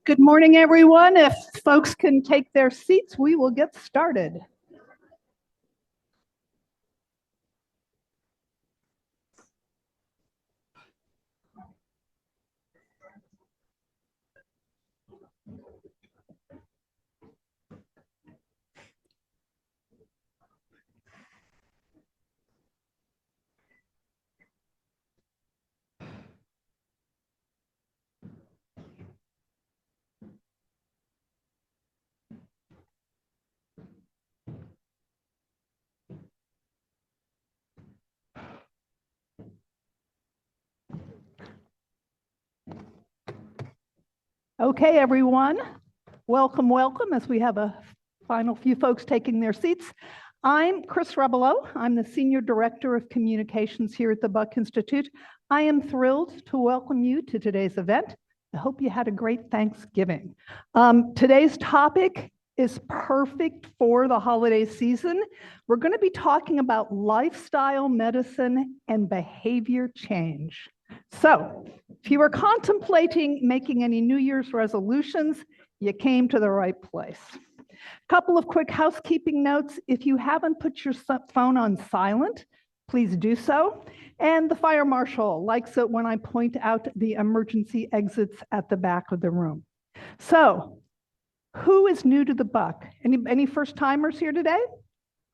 Good morning, everyone. If folks can take their seats, we will get started. Okay, everyone. Welcome, welcome, as we have a final few folks taking their seats. I'm Chris Rebelo. I'm the Senior Director of Communications here at the Buck Institute. I am thrilled to welcome you to today's event. I hope you had a great Thanksgiving. Today's topic is perfect for the holiday season. We're going to be talking about lifestyle medicine and behavior change. So, if you were contemplating making any New Year's resolutions, you came to the right place. A couple of quick housekeeping notes. If you haven't put your phone on silent, please do so. And the fire marshal likes it when I point out the emergency exits at the back of the room. So, who is new to the Buck? Any first-timers here today?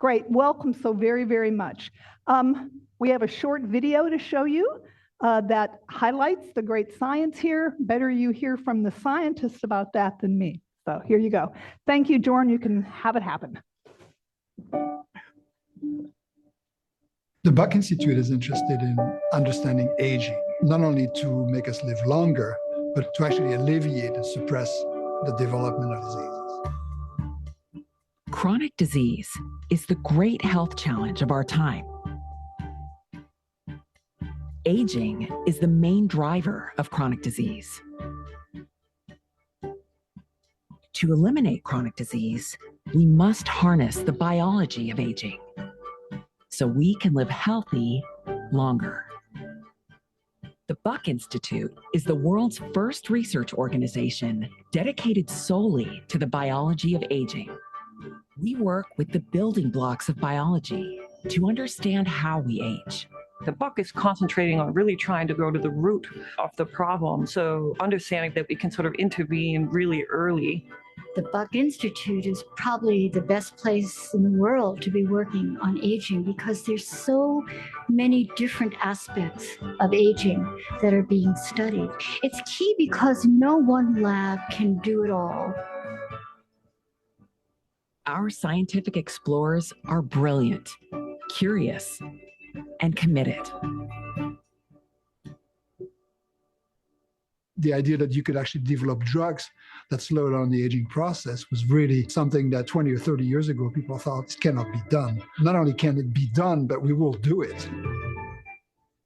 Great, welcome so very, very much. We have a short video to show you that highlights the great science here. Better you hear from the scientists about that than me. So here you go. Thank you, Jordan. You can have it happen. The Buck Institute is interested in understanding aging, not only to make us live longer, but to actually alleviate and suppress the development of diseases. Chronic disease is the great health challenge of our time. Aging is the main driver of chronic disease. To eliminate chronic disease, we must harness the biology of aging so we can live healthy longer. The Buck Institute is the world's first research organization dedicated solely to the biology of aging. We work with the building blocks of biology to understand how we age. The Buck is concentrating on really trying to go to the root of the problem. So understanding that we can sort of intervene really early. The Buck Institute is probably the best place in the world to be working on aging because there's so many different aspects of aging that are being studied. It's key because no one lab can do it all. Our scientific explorers are brilliant, curious, and committed. The idea that you could actually develop drugs that slow down the aging process was really something that 20 or 30 years ago people thought cannot be done. Not only can it be done, but we will do it.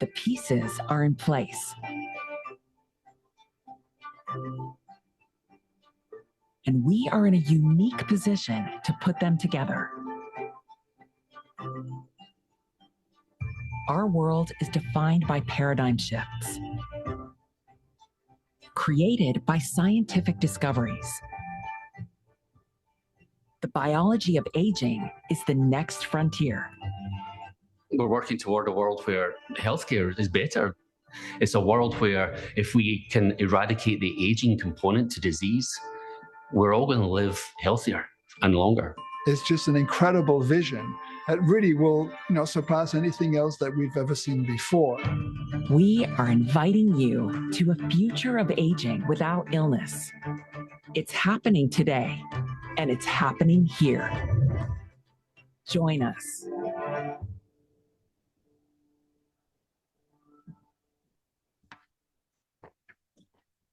The pieces are in place. And we are in a unique position to put them together. Our world is defined by paradigm shifts, created by scientific discoveries. The biology of aging is the next frontier. We're working toward a world where healthcare is better. It's a world where if we can eradicate the aging component to disease, we're all going to live healthier and longer. It's just an incredible vision that really will, surpass anything else that we've ever seen before. We are inviting you to a future of aging without illness. It's happening today, and it's happening here. Join us.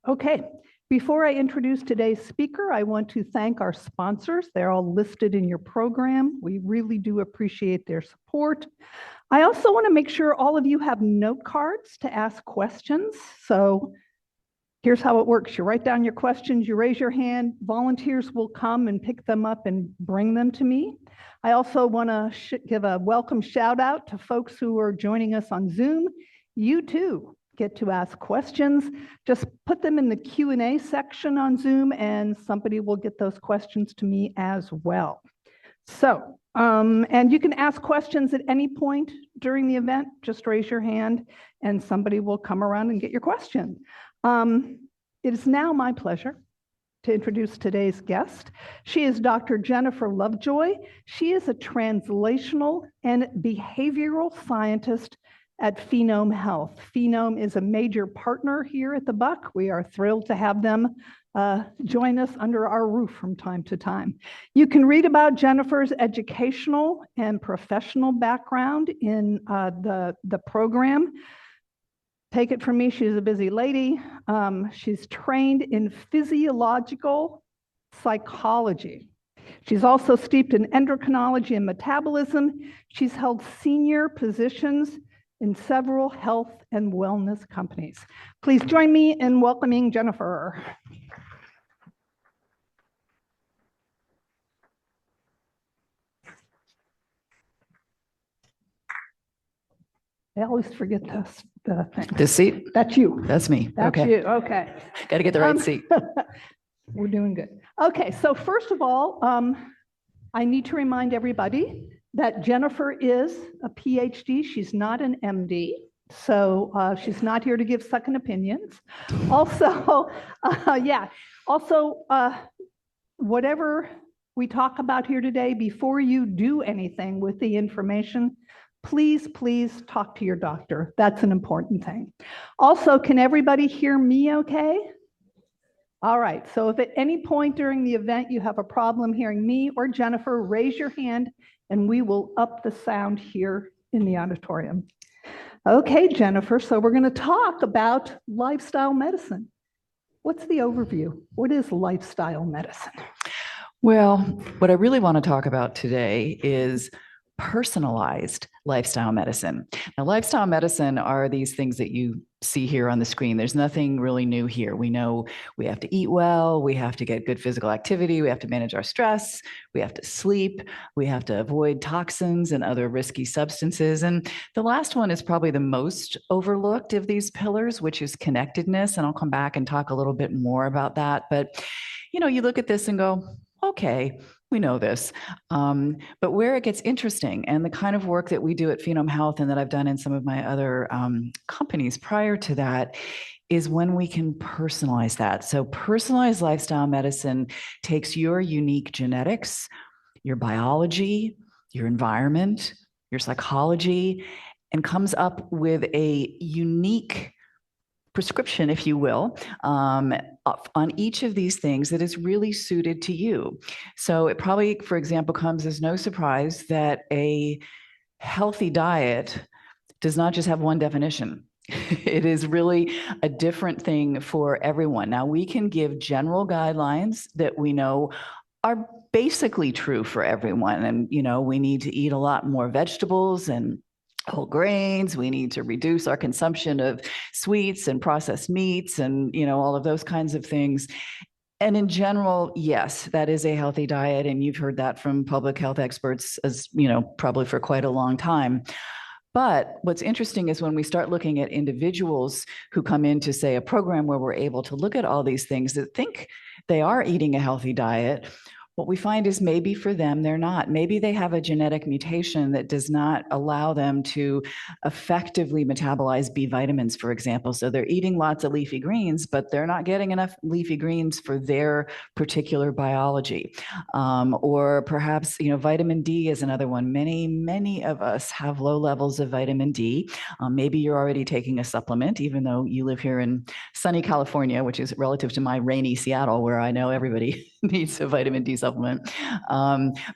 Okay. Before I introduce today's speaker, I want to thank our sponsors. They're all listed in your program. We really do appreciate their support. I also want to make sure all of you have note cards to ask questions. So here's how it works. You write down your questions, you raise your hand, volunteers will come and pick them up and bring them to me. I also want to give a welcome shout out to folks who are joining us on Zoom. You too get to ask questions, just put them in the Q&A section on Zoom, and somebody will get those questions to me as well. So, and you can ask questions at any point during the event. Just raise your hand and somebody will come around and get your question. It is now my pleasure to introduce today's guest. She is Dr. Jennifer Lovejoy. She is a translational and behavioral scientist at Phenome Health. Phenome is a major partner here at the Buck. We are thrilled to have them join us under our roof from time to time. You can read about Jennifer's educational and professional background in the program. Take it from me, she's a busy lady. She's trained in physiological psychology. She's also steeped in endocrinology and metabolism. She's held senior positions in several health and wellness companies. Please join me in welcoming Jennifer. I always forget the thing. This seat? That's you. That's me. That's okay. you. Okay. Got to get the right seat. We're doing good. Okay, so first of all, I need to remind everybody that Jennifer is a PhD. She's not an MD, so she's not here to give second opinions. Also, whatever we talk about here today, before you do anything with the information, please talk to your doctor. That's an important thing. Also, can everybody hear me okay? All right, so if at any point during the event you have a problem hearing me or Jennifer, raise your hand and we will up the sound here in the auditorium. Okay, Jennifer, so we're going to talk about lifestyle medicine. What's the overview? What is lifestyle medicine? Well, what I really want to talk about today is personalized lifestyle medicine. Now, lifestyle medicine are these things that you see here on the screen. There's nothing really new here. We know we have to eat well, we have to get good physical activity, we have to manage our stress, we have to sleep, we have to avoid toxins and other risky substances. And the last one is probably the most overlooked of these pillars, which is connectedness. And I'll come back and talk a little bit more about that. But, you know, you look at this and go, okay, we know this. But where it gets interesting, and the kind of work that we do at Phenome Health and that I've done in some of my other companies prior to that, is when we can personalize that. So personalized lifestyle medicine takes your unique genetics, your biology, your environment, your psychology, and comes up with a unique prescription, if you will, on each of these things that is really suited to you. So it probably, for example, comes as no surprise that a healthy diet does not just have one definition. It is really a different thing for everyone. Now, we can give general guidelines that we know are basically true for everyone. And, you know, we need to eat a lot more vegetables and whole grains. We need to reduce our consumption of sweets and processed meats and, you know, all of those kinds of things. And in general, yes, that is a healthy diet. And you've heard that from public health experts, as you know, probably for quite a long time. But what's interesting is when we start looking at individuals who come into, say, a program where we're able to look at all these things that think they are eating a healthy diet, what we find is maybe for them, they're not. Maybe they have a genetic mutation that does not allow them to effectively metabolize B vitamins, for example. So they're eating lots of leafy greens, but they're not getting enough leafy greens for their particular biology. Or perhaps, you know, vitamin D is another one. Many of us have low levels of vitamin D. Maybe you're already taking a supplement, even though you live here in sunny California, which is relative to my rainy Seattle, where I know everybody needs a vitamin D supplement.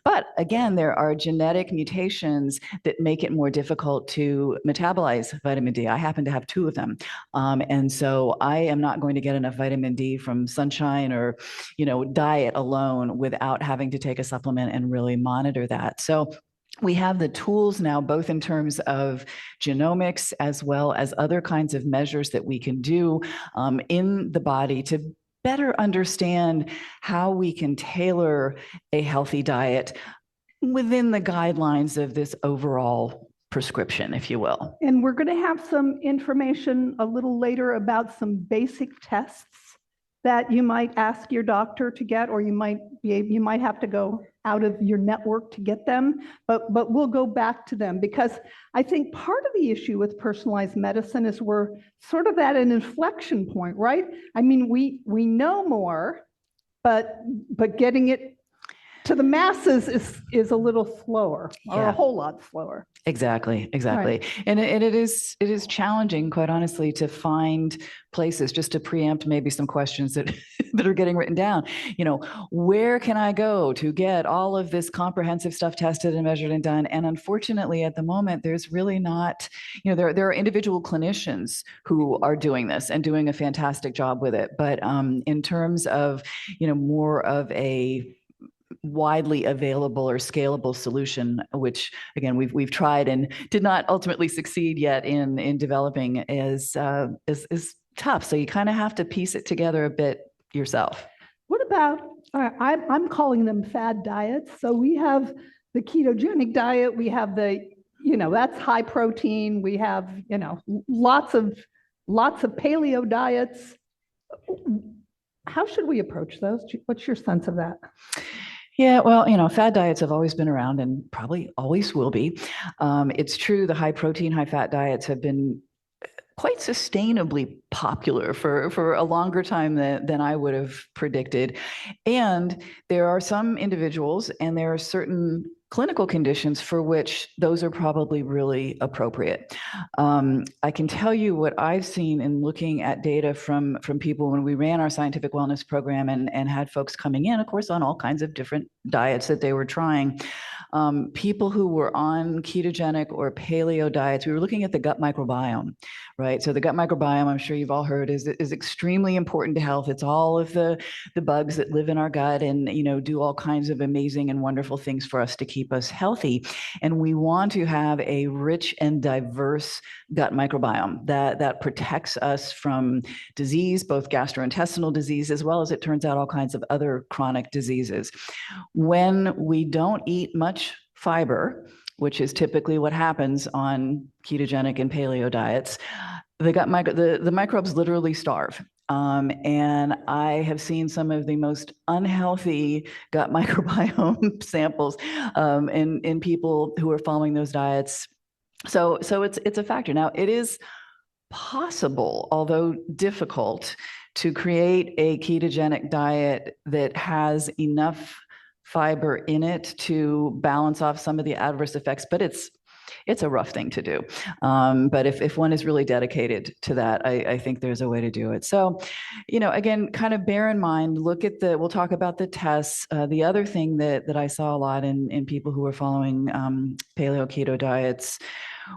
But again, there are genetic mutations that make it more difficult to metabolize vitamin D. I happen to have 2 of them. And so I am not going to get enough vitamin D from sunshine or, you know, diet alone without having to take a supplement and really monitor that. So we have the tools now, both in terms of genomics as well as other kinds of measures that we can do in the body to better understand how we can tailor a healthy diet within the guidelines of this overall prescription, if you will. And we're going to have some information a little later about some basic tests that you might ask your doctor to get, or you might have to go out of your network to get them, but we'll go back to them, because I think part of the issue with personalized medicine is we're sort of at an inflection point, right? I mean, we know more, but getting it to the masses is a little slower, or a whole lot slower. Exactly. Right. And it is challenging, quite honestly, to find places, just to preempt maybe some questions that that are getting written down. You know, where can I go to get all of this comprehensive stuff tested and measured and done? And unfortunately, at the moment, there's really not, you know, there are individual clinicians who are doing this and doing a fantastic job with it. But in terms of, you know, more of a widely available or scalable solution, which again we've tried and did not ultimately succeed yet in developing, is tough. So you kind of have to piece it together a bit yourself. What about, I'm calling them fad diets. So we have the ketogenic diet, we have the, you know, that's high protein, we have, you know, lots of paleo diets. How should we approach those? What's your sense of that? Yeah, well, you know, fad diets have always been around and probably always will be. It's true, the high protein, high fat diets have been quite sustainably popular for a longer time than I would have predicted. And there are some individuals and there are certain clinical conditions for which those are probably really appropriate. I can tell you what I've seen in looking at data from people when we ran our scientific wellness program and had folks coming in, of course, on all kinds of different diets that they were trying. People who were on ketogenic or paleo diets, we were looking at the gut microbiome, right? So the gut microbiome, I'm sure you've all heard, is extremely important to health. It's all of the bugs that live in our gut and, you know, do all kinds of amazing and wonderful things for us to keep us healthy. And we want to have a rich and diverse gut microbiome that protects us from disease, both gastrointestinal disease, as well as, it turns out, all kinds of other chronic diseases. When we don't eat much fiber, which is typically what happens on ketogenic and paleo diets, the microbes literally starve. And I have seen some of the most unhealthy gut microbiome samples in people who are following those diets. So it's a factor. Now, it is possible, although difficult, to create a ketogenic diet that has enough fiber in it to balance off some of the adverse effects, but it's a rough thing to do. But if one is really dedicated to that, I think there's a way to do it. So, you know, again, kind of bear in mind, we'll talk about the tests. The other thing that I saw a lot in people who were following paleo keto diets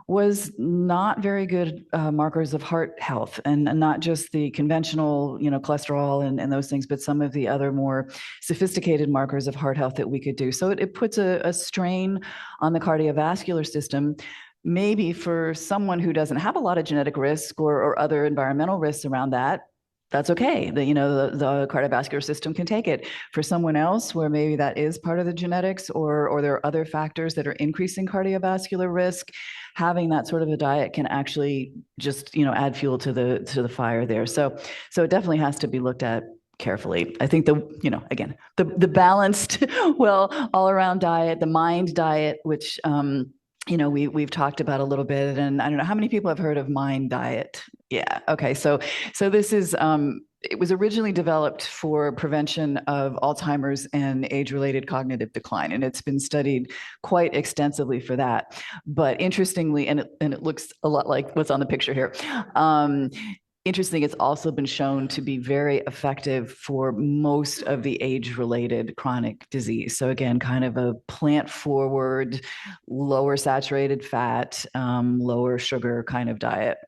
was not very good markers of heart health, and not just the conventional, you know, cholesterol and those things, but some of the other more sophisticated markers of heart health that we could do. So it puts a strain on the cardiovascular system. Maybe for someone who doesn't have a lot of genetic risk or other environmental risks around that, that's okay. The cardiovascular system can take it. For someone else where maybe that is part of the genetics, or there are other factors that are increasing cardiovascular risk, having that sort of a diet can actually just, you know, add fuel to the fire there. So it definitely has to be looked at carefully. I think the balanced, well, all around diet, the mind diet, which you know, we've talked about a little bit, and I don't know how many people have heard of mind diet. Yeah. Okay. So this is, it was originally developed for prevention of Alzheimer's and age-related cognitive decline, and it's been studied quite extensively for that. But interestingly, and it looks a lot like what's on the picture here. Interesting, it's also been shown to be very effective for most of the age-related chronic disease. So again, kind of a plant-forward, lower saturated fat, lower sugar kind of diet.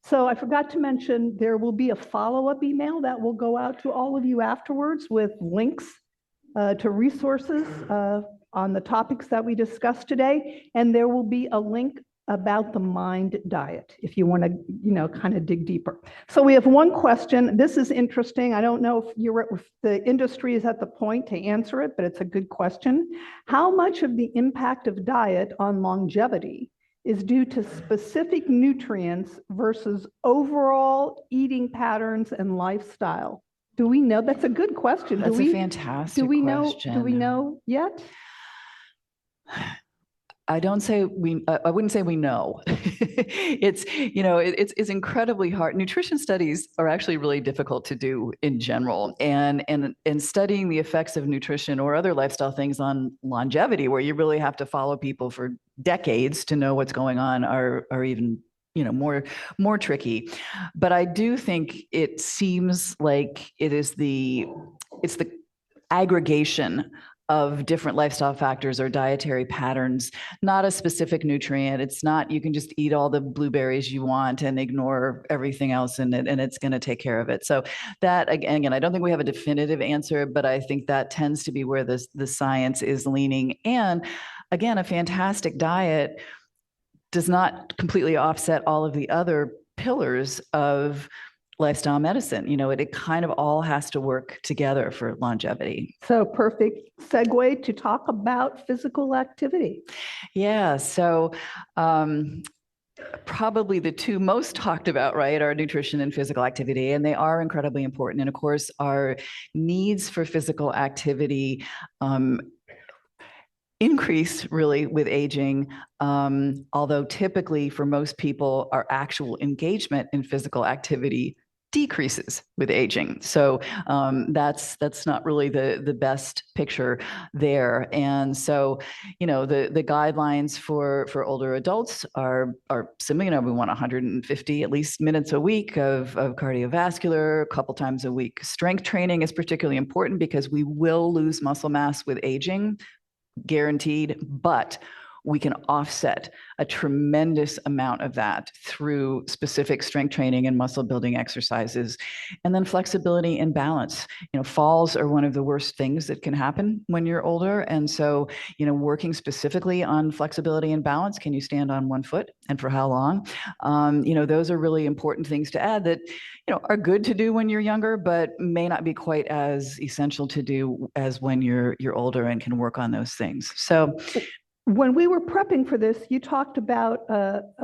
So I forgot to mention, there will be a follow-up email that will go out to all of you afterwards with links to resources on the topics that we discussed today. And there will be a link about the mind diet, if you want to, you know, kind of dig deeper. So we have one question. This is interesting. I don't know if the industry is at the point to answer it, but it's a good question. How much of the impact of diet on longevity is due to specific nutrients versus overall eating patterns and lifestyle? Do we know? That's a good question. That's a fantastic question. Do we know yet? I wouldn't say we know. It's incredibly hard. Nutrition studies are actually really difficult to do in general. And studying the effects of nutrition or other lifestyle things on longevity, where you really have to follow people for decades to know what's going on, are even more tricky. But I do think it seems like it's the aggregation of different lifestyle factors or dietary patterns, not a specific nutrient. It's not, you can just eat all the blueberries you want and ignore everything else and it's going to take care of it. So that, again, I don't think we have a definitive answer, but I think that tends to be where the science is leaning. And again, a fantastic diet does not completely offset all of the other pillars of lifestyle medicine. It kind of all has to work together for longevity. So perfect segue to talk about physical activity. Yeah. So probably the two most talked about, right, are nutrition and physical activity, and they are incredibly important. And of course, our needs for physical activity increase really with aging, although typically for most people, our actual engagement in physical activity decreases with aging. So that's not really the best picture there. And so, the guidelines for older adults are similar. We want 150 at least minutes a week of cardiovascular, a couple times a week. Strength training is particularly important because we will lose muscle mass with aging, guaranteed, but we can offset a tremendous amount of that through specific strength training and muscle building exercises. And then flexibility and balance. Falls are one of the worst things that can happen when you're older. And so, working specifically on flexibility and balance, can you stand on one foot and for how long? Those are really important things to add that, are good to do when you're younger, but may not be quite as essential to do as when you're older and can work on those things. So, when we were prepping for this, you talked about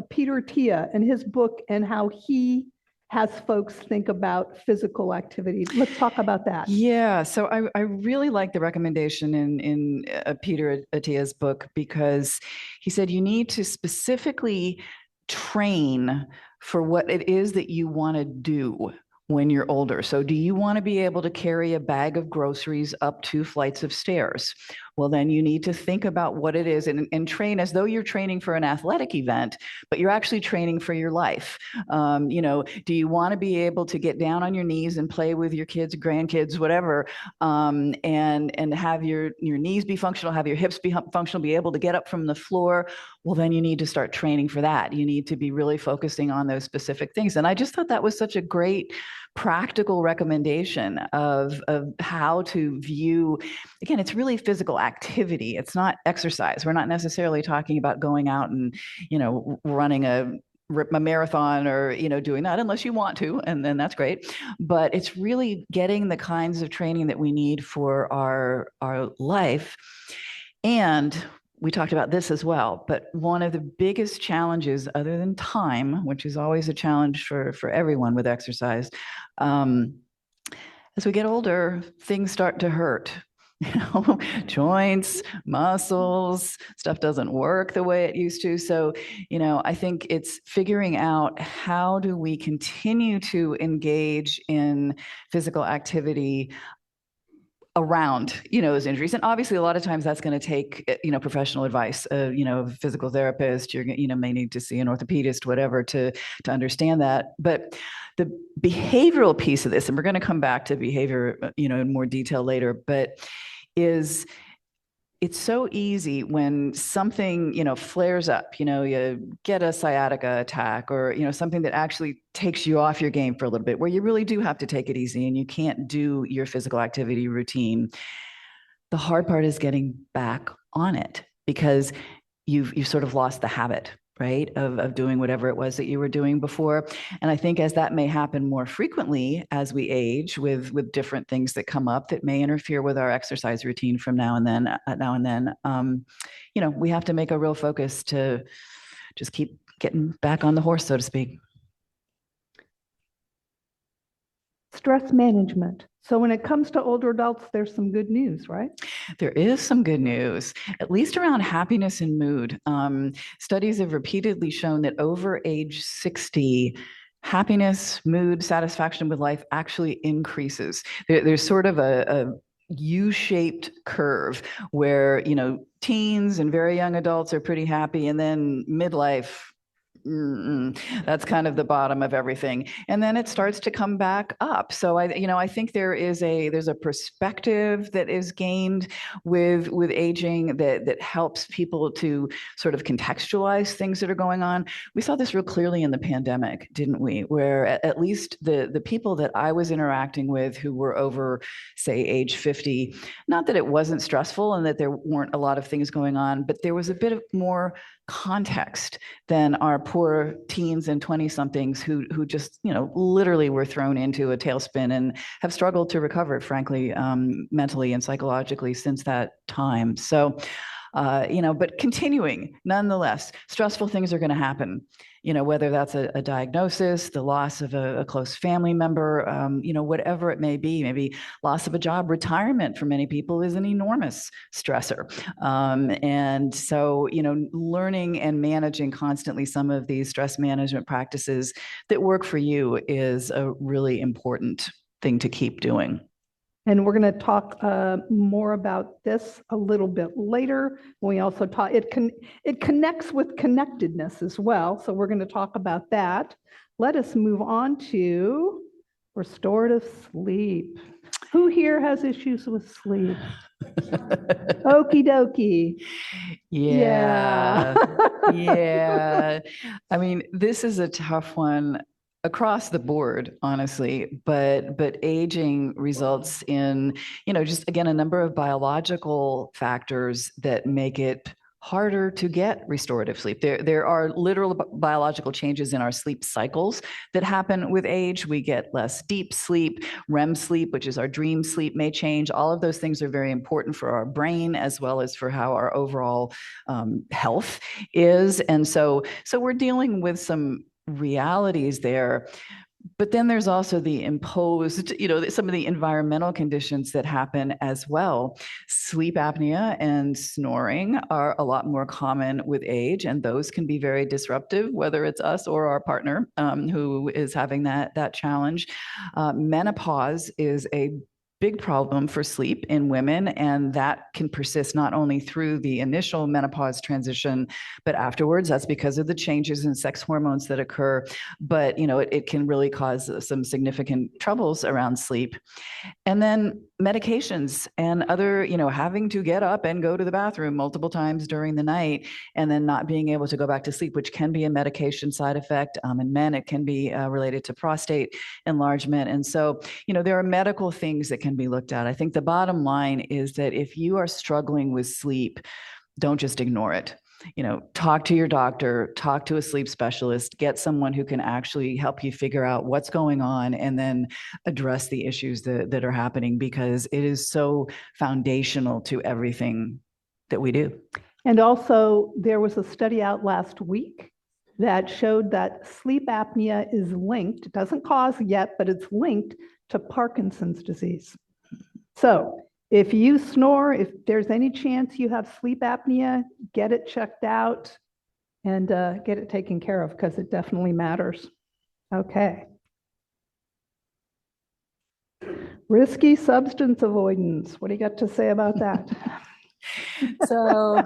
Peter Attia and his book and how he has folks think about physical activity. Let's talk about that. Yeah, so I really like the recommendation in Peter Attia's book, because he said you need to specifically train for what it is that you want to do when you're older. So do you want to be able to carry a bag of groceries up 2 flights of stairs? Well, then you need to think about what it is and train as though you're training for an athletic event, but you're actually training for your life. Do you want to be able to get down on your knees and play with your kids, grandkids, whatever, and have your knees be functional, have your hips be functional, be able to get up from the floor? Well, then you need to start training for that. You need to be really focusing on those specific things. And I just thought that was such a great practical recommendation of how to view, again, it's really physical activity. It's not exercise. We're not necessarily talking about going out and, running a marathon or, doing that, unless you want to, and then that's great. But it's really getting the kinds of training that we need for our life. And we talked about this as well, but one of the biggest challenges, other than time, which is always a challenge for everyone with exercise, as we get older, things start to hurt. Joints, muscles, stuff doesn't work the way it used to. So, I think it's figuring out how do we continue to engage in physical activity around, those injuries. And obviously a lot of times that's going to take, professional advice, a physical therapist, you're may need to see an orthopedist, whatever, to understand that. But the behavioral piece of this, and we're going to come back to behavior, in more detail later, but it's so easy when something, flares up, you get a sciatica attack or, something that actually takes you off your game for a little bit, where you really do have to take it easy and you can't do your physical activity routine. The hard part is getting back on it, because you've sort of lost the habit, right, of doing whatever it was that you were doing before. And I think as that may happen more frequently as we age, with different things that come up that may interfere with our exercise routine from now and then, we have to make a real focus to just keep getting back on the horse, so to speak. Stress management. So when it comes to older adults, there's some good news, right? There is some good news, at least around happiness and mood. Studies have repeatedly shown that over age 60, happiness, mood, satisfaction with life actually increases. There's sort of a U-shaped curve where, teens and very young adults are pretty happy, and then midlife, that's kind of the bottom of everything, and then it starts to come back up. So I think there's a perspective that is gained with aging that helps people to sort of contextualize things that are going on. We saw this real clearly in the pandemic, didn't we? Where at least the people that I was interacting with who were over, say, age 50, not that it wasn't stressful and that there weren't a lot of things going on, but there was a bit of more context than our poor teens and 20-somethings who just, literally were thrown into a tailspin and have struggled to recover, frankly, mentally and psychologically since that time. So, but continuing, nonetheless, stressful things are going to happen. Whether that's a diagnosis, the loss of a close family member, whatever it may be, maybe loss of a job, retirement for many people is an enormous stressor. And so, learning and managing constantly some of these stress management practices that work for you is a really important thing to keep doing. And we're going to talk more about this a little bit later. We also talk, it connects with connectedness as well. So we're going to talk about that. Let us move on to restorative sleep. Who here has issues with sleep? Okie dokie. Yeah. Yeah. I mean, this is a tough one across the board, honestly, but aging results in, just again, a number of biological factors that make it harder to get restorative sleep. There are literal biological changes in our sleep cycles that happen with age. We get less deep sleep, REM sleep, which is our dream sleep, may change. All of those things are very important for our brain as well as for how our overall health is. And so we're dealing with some realities there. But then there's also the imposed, some of the environmental conditions that happen as well. Sleep apnea and snoring are a lot more common with age, and those can be very disruptive, whether it's us or our partner who is having that challenge. Menopause is a big problem for sleep in women, and that can persist not only through the initial menopause transition, but afterwards. That's because of the changes in sex hormones that occur. But, it can really cause some significant troubles around sleep. And then medications and other, having to get up and go to the bathroom multiple times during the night and then not being able to go back to sleep, which can be a medication side effect. In men, it can be related to prostate enlargement. And so, there are medical things that can be looked at. I think the bottom line is that if you are struggling with sleep, don't just ignore it. Talk to your doctor, talk to a sleep specialist, get someone who can actually help you figure out what's going on and then address the issues that are happening, because it is so foundational to everything that we do. And also, there was a study out last week that showed that sleep apnea is linked, it doesn't cause yet, but it's linked to Parkinson's disease. So if you snore, if there's any chance you have sleep apnea, get it checked out and get it taken care of, because it definitely matters. Okay. Risky substance avoidance. What do you got to say about that? So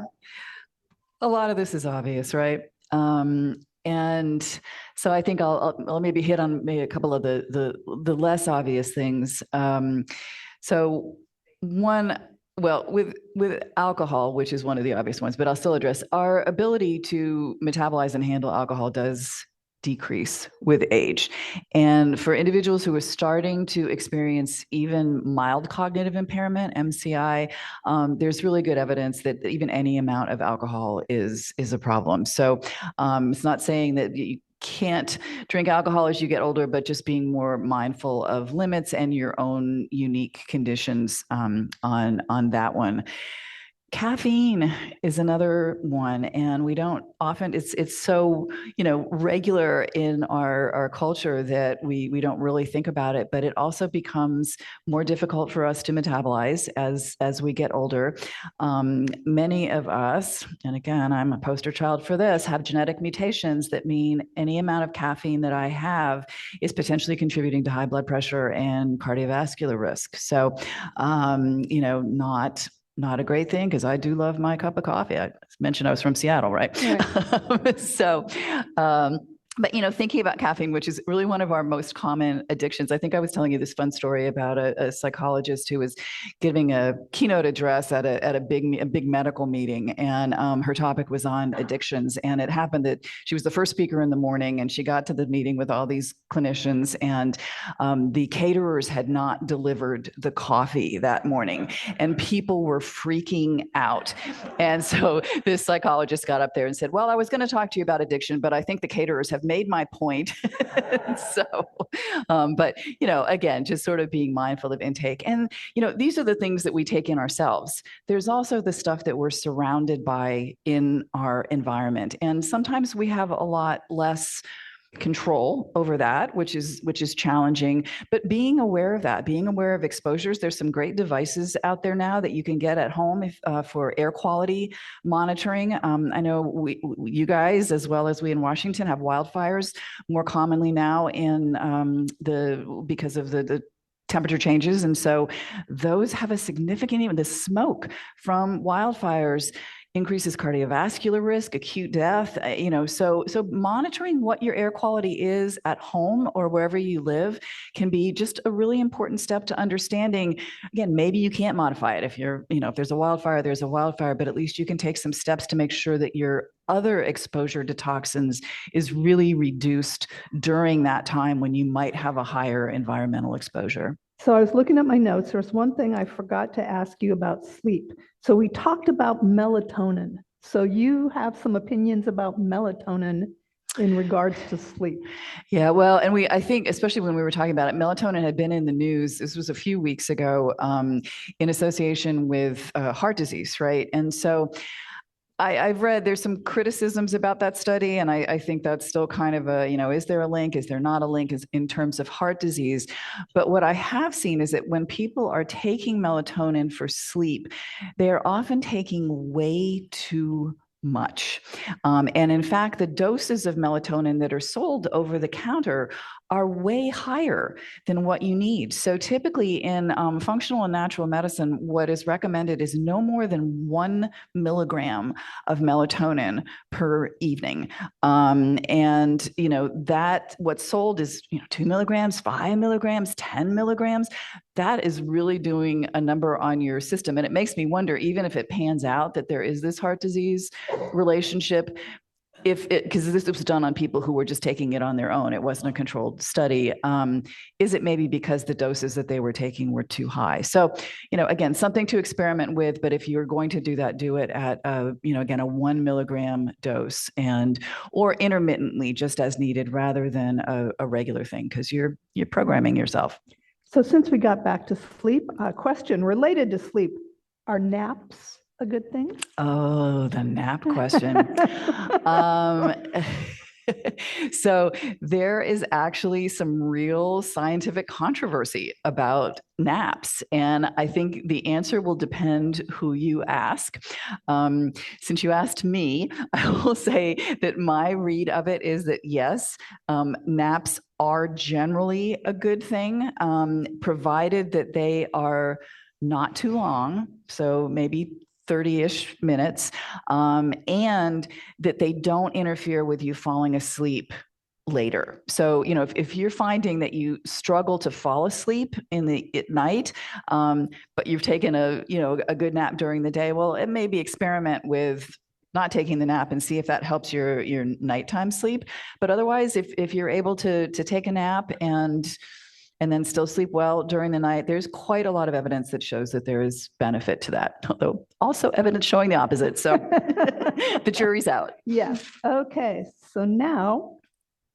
a lot of this is obvious, right? And so I think I'll maybe hit on maybe a couple of the less obvious things. So one, well, with alcohol, which is one of the obvious ones, but I'll still address our ability to metabolize and handle alcohol does decrease with age. And for individuals who are starting to experience even mild cognitive impairment, MCI, there's really good evidence that even any amount of alcohol is a problem. So it's not saying that you can't drink alcohol as you get older, but just being more mindful of limits and your own unique conditions on that one. Caffeine is another one, and we don't often, it's so, regular in our culture that we don't really think about it, but it also becomes more difficult for us to metabolize as we get older. Many of us, and again, I'm a poster child for this, have genetic mutations that mean any amount of caffeine that I have is potentially contributing to high blood pressure and cardiovascular risk. So, not a great thing, because I do love my cup of coffee. I mentioned I was from Seattle, right? But, thinking about caffeine, which is really one of our most common addictions. I think I was telling you this fun story about a psychologist who was giving a keynote address at a big medical meeting, and her topic was on addictions. And it happened that she was the first speaker in the morning, and she got to the meeting with all these clinicians, and the caterers had not delivered the coffee that morning, and people were freaking out. And so this psychologist got up there and said, "Well, I was going to talk to you about addiction, but I think the caterers have made my point." So, but, again, just sort of being mindful of intake. And, these are the things that we take in ourselves. There's also the stuff that we're surrounded by in our environment. And sometimes we have a lot less control over that, which is challenging. But being aware of that, being aware of exposures, there's some great devices out there now that you can get at home for air quality monitoring. I know you guys, as well as we in Washington, have wildfires more commonly now because of the temperature changes. And so those have a significant, even the smoke from wildfires increases cardiovascular risk, acute death, so monitoring what your air quality is at home or wherever you live can be just a really important step to understanding. Again, maybe you can't modify it. If if there's a wildfire, there's a wildfire, but at least you can take some steps to make sure that your other exposure to toxins is really reduced during that time when you might have a higher environmental exposure. So I was looking at my notes. There's one thing I forgot to ask you about sleep. So we talked about melatonin. So you have some opinions about melatonin in regards to sleep. Yeah, well, and I think, especially when we were talking about it, melatonin had been in the news. This was a few weeks ago in association with heart disease, right? And so I've read there's some criticisms about that study, and I think that's still kind of is there a link? Is there not a link in terms of heart disease? But what I have seen is that when people are taking melatonin for sleep, they are often taking way too much. And in fact, the doses of melatonin that are sold over the counter are way higher than what you need. So typically in functional and natural medicine, what is recommended is no more than 1 milligram of melatonin per evening. And, that what's sold is, 2 milligrams, 5 milligrams, 10 milligrams. That is really doing a number on your system. And it makes me wonder, even if it pans out that there is this heart disease relationship, because this was done on people who were just taking it on their own, it wasn't a controlled study. Is it maybe because the doses that they were taking were too high? So, again, something to experiment with. But if you're going to do that, do it at again, a 1 milligram dose or intermittently, just as needed, rather than a regular thing, because you're programming yourself. So since we got back to sleep, a question related to sleep: are naps a good thing? Oh, the nap question. So there is actually some real scientific controversy about naps. And I think the answer will depend who you ask. Since you asked me, I will say that my read of it is that yes, naps are generally a good thing, provided that they are not too long. So maybe 30-ish minutes, and that they don't interfere with you falling asleep later. So, if you're finding that you struggle to fall asleep at night, but you've taken a good nap during the day, well, it maybe experiment with not taking the nap and see if that helps your nighttime sleep. But otherwise, if you're able to take a nap and then still sleep well during the night, there's quite a lot of evidence that shows that there is benefit to that, although also evidence showing the opposite. So the jury's out. Yes. Okay. So now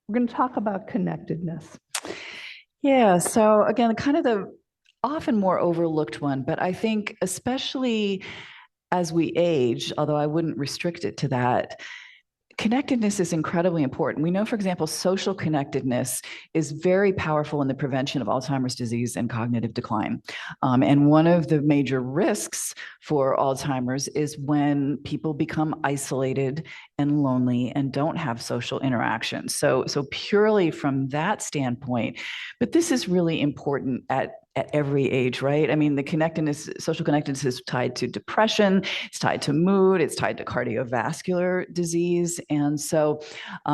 we're going to talk about connectedness. Yeah. So again, kind of the often more overlooked one, but I think especially as we age, although I wouldn't restrict it to that, connectedness is incredibly important. We know, for example, social connectedness is very powerful in the prevention of Alzheimer's disease and cognitive decline. And one of the major risks for Alzheimer's is when people become isolated and lonely and don't have social interaction. So purely from that standpoint, but this is really important at every age, right? I mean, the connectedness, social connectedness is tied to depression, it's tied to mood, it's tied to cardiovascular disease. And so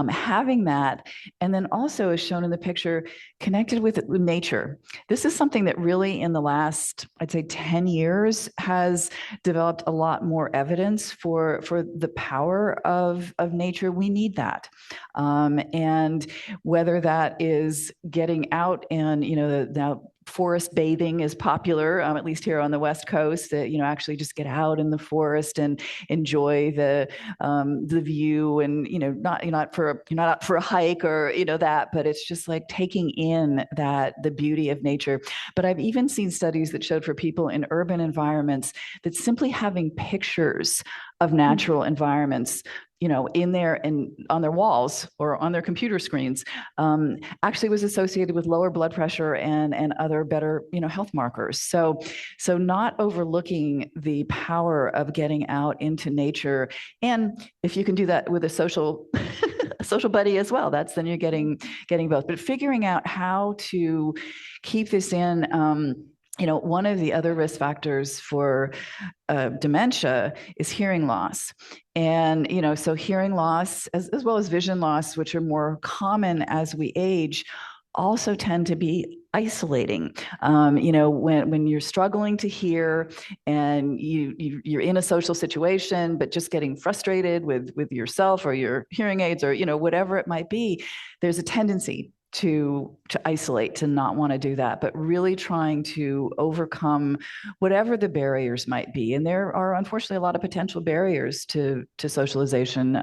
having that, and then also as shown in the picture, connected with nature. This is something that really in the last, I'd say 10 years has developed a lot more evidence for the power of nature. We need that. And whether that is getting out and, now forest bathing is popular, at least here on the West Coast, that, actually just get out in the forest and enjoy the view and, you're not out for a hike or, that, but it's just like taking in the beauty of nature. But I've even seen studies that showed for people in urban environments that simply having pictures of natural environments, in there and on their walls or on their computer screens, actually was associated with lower blood pressure and other better, health markers. So not overlooking the power of getting out into nature. And if you can do that with a social buddy as well, then you're getting both. But figuring out how to keep this in, one of the other risk factors for dementia is hearing loss. And, so hearing loss as well as vision loss, which are more common as we age, also tend to be isolating. When you're struggling to hear and you're in a social situation, but just getting frustrated with yourself or your hearing aids or, whatever it might be, there's a tendency to isolate, to not want to do that, but really trying to overcome whatever the barriers might be. And there are unfortunately a lot of potential barriers to socialization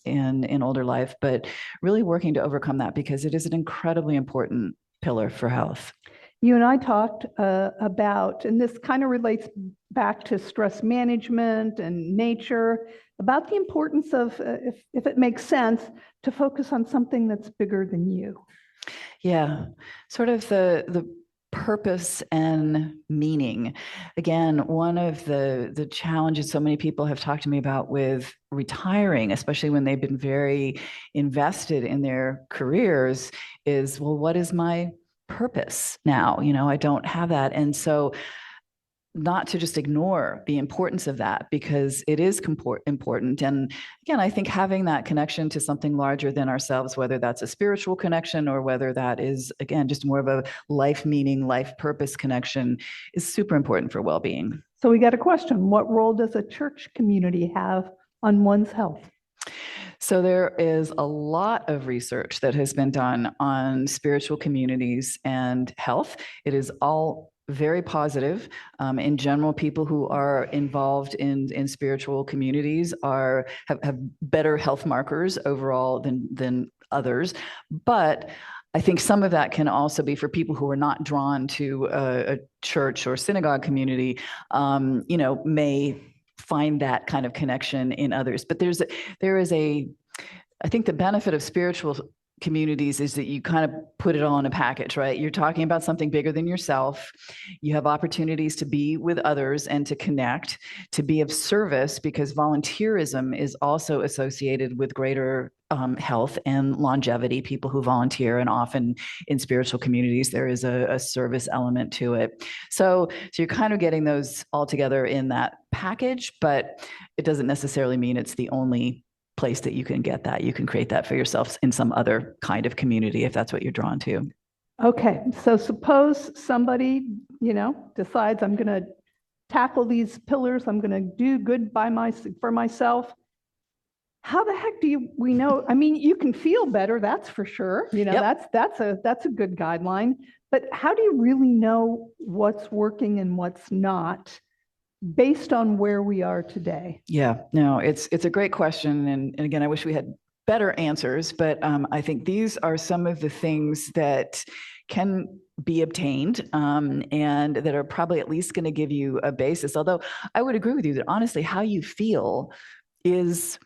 in older life, but really working to overcome that because it is an incredibly important pillar for health. You and I talked about, and this kind of relates back to stress management and nature, about the importance of, if it makes sense, to focus on something that's bigger than you. Yeah, sort of the purpose and meaning. Again, one of the challenges so many people have talked to me about with retiring, especially when they've been very invested in their careers, is, well, what is my purpose now? I don't have that. And so not to just ignore the importance of that, because it is important. And again, I think having that connection to something larger than ourselves, whether that's a spiritual connection or whether that is, again, just more of a life meaning, life purpose connection, is super important for well-being. So we got a question. What role does a church community have on one's health? So there is a lot of research that has been done on spiritual communities and health. It is all very positive. In general, people who are involved in spiritual communities have better health markers overall than others. But I think some of that can also be for people who are not drawn to a church or synagogue community, may find that kind of connection in others. But I think the benefit of spiritual communities is that you kind of put it all in a package, right? You're talking about something bigger than yourself. You have opportunities to be with others and to connect, to be of service, because volunteerism is also associated with greater health and longevity. People who volunteer, and often in spiritual communities, there is a service element to it. So you're kind of getting those all together in that package, but it doesn't necessarily mean it's the only place that you can get that. You can create that for yourself in some other kind of community if that's what you're drawn to. Okay, so suppose somebody, decides I'm going to tackle these pillars, I'm going to do good for myself. How the heck do we know? I mean, you can feel better, that's for sure. Yep. That's a good guideline. But how do you really know what's working and what's not, based on where we are today? Yeah, no, it's a great question. And again, I wish we had better answers, but I think these are some of the things that can be obtained and that are probably at least going to give you a basis. Although I would agree with you that honestly, how you feel is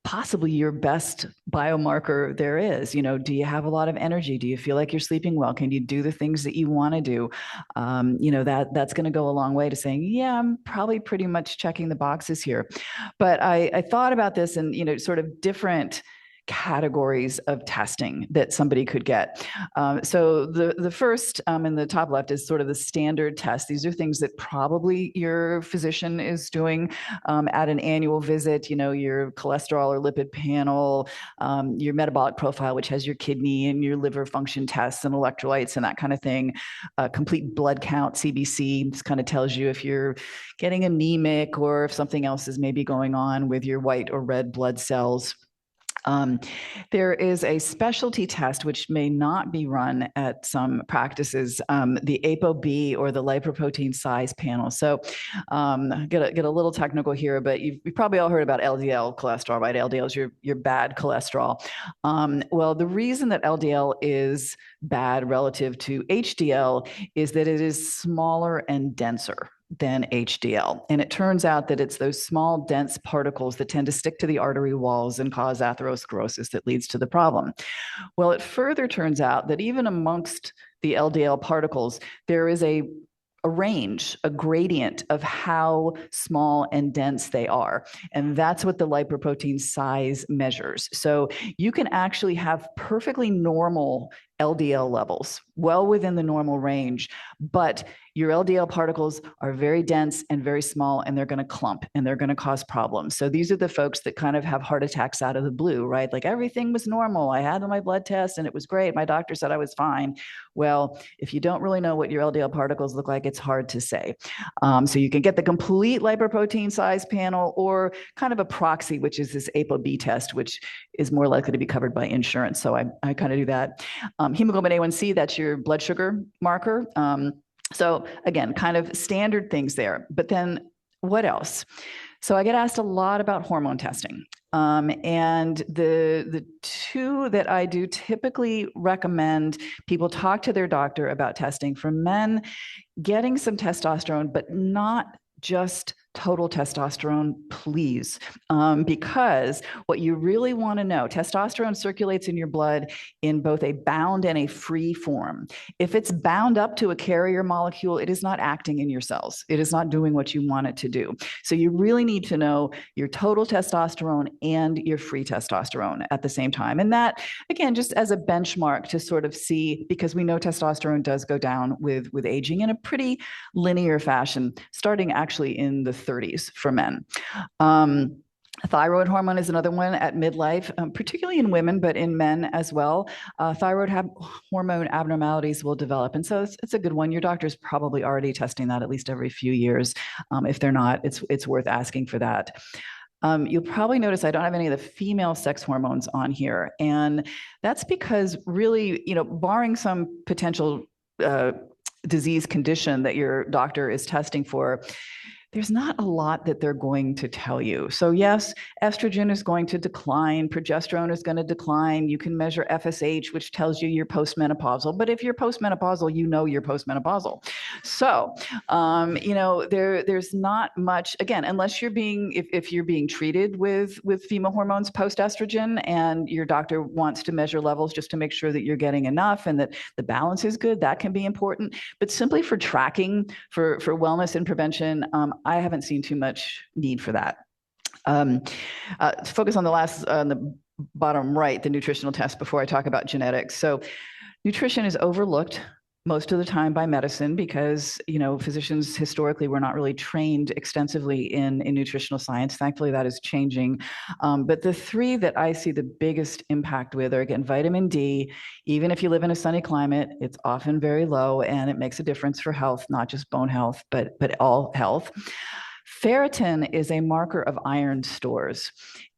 possibly your best biomarker there is. Do you have a lot of energy? Do you feel like you're sleeping well? Can you do the things that you want to do? That's going to go a long way to saying, yeah, I'm probably pretty much checking the boxes here. But I thought about this and, sort of different categories of testing that somebody could get. So the first in the top left is sort of the standard test. These are things that probably your physician is doing at an annual visit, your cholesterol or lipid panel, your metabolic profile, which has your kidney and your liver function tests and electrolytes and that kind of thing. Complete blood count, CBC, this kind of tells you if you're getting anemic or if something else is maybe going on with your white or red blood cells. There is a specialty test which may not be run at some practices, the ApoB or the lipoprotein size panel. So get a little technical here, but you've probably all heard about LDL cholesterol, right? LDL is your bad cholesterol. Well, the reason that LDL is bad relative to HDL is that it is smaller and denser than HDL. And it turns out that it's those small, dense particles that tend to stick to the artery walls and cause atherosclerosis that leads to the problem. Well, it further turns out that even amongst the LDL particles, there is a range, a gradient of how small and dense they are. And that's what the lipoprotein size measures. So you can actually have perfectly normal LDL levels, well within the normal range, but your LDL particles are very dense and very small, and they're going to clump and they're going to cause problems. So these are the folks that kind of have heart attacks out of the blue, right? Like everything was normal. I had my blood test and it was great. My doctor said I was fine. Well, if you don't really know what your LDL particles look like, it's hard to say. So you can get the complete lipoprotein size panel or kind of a proxy, which is this ApoB test, which is more likely to be covered by insurance. So I kind of do that. Hemoglobin A1C, that's your blood sugar marker. So again, kind of standard things there. But then what else? So I get asked a lot about hormone testing. And the two that I do typically recommend people talk to their doctor about testing for men, getting some testosterone, but not just total testosterone, please. Because what you really want to know, testosterone circulates in your blood in both a bound and a free form. If it's bound up to a carrier molecule, it is not acting in your cells. It is not doing what you want it to do. So you really need to know your total testosterone and your free testosterone at the same time. And that, again, just as a benchmark to sort of see, because we know testosterone does go down with aging in a pretty linear fashion, starting actually in the 30s for men. Thyroid hormone is another one at midlife, particularly in women, but in men as well. Thyroid hormone abnormalities will develop. And so it's a good one. Your doctor's probably already testing that at least every few years. If they're not, it's worth asking for that. You'll probably notice I don't have any of the female sex hormones on here. And that's because really, barring some potential disease condition that your doctor is testing for, there's not a lot that they're going to tell you. So yes, estrogen is going to decline, progesterone is going to decline. You can measure FSH, which tells you you're postmenopausal. But if you're postmenopausal, you're postmenopausal. So, there's not much, again, unless you're if you're being treated with female hormones post-estrogen and your doctor wants to measure levels just to make sure that you're getting enough and that the balance is good, that can be important. But simply for tracking, for wellness and prevention, I haven't seen too much need for that. To focus on the bottom right, the nutritional test, before I talk about genetics. So nutrition is overlooked most of the time by medicine because, physicians historically were not really trained extensively in nutritional science. Thankfully, that is changing. But the three that I see the biggest impact with are, again, vitamin D. Even if you live in a sunny climate, it's often very low and it makes a difference for health, not just bone health, but all health. Ferritin is a marker of iron stores.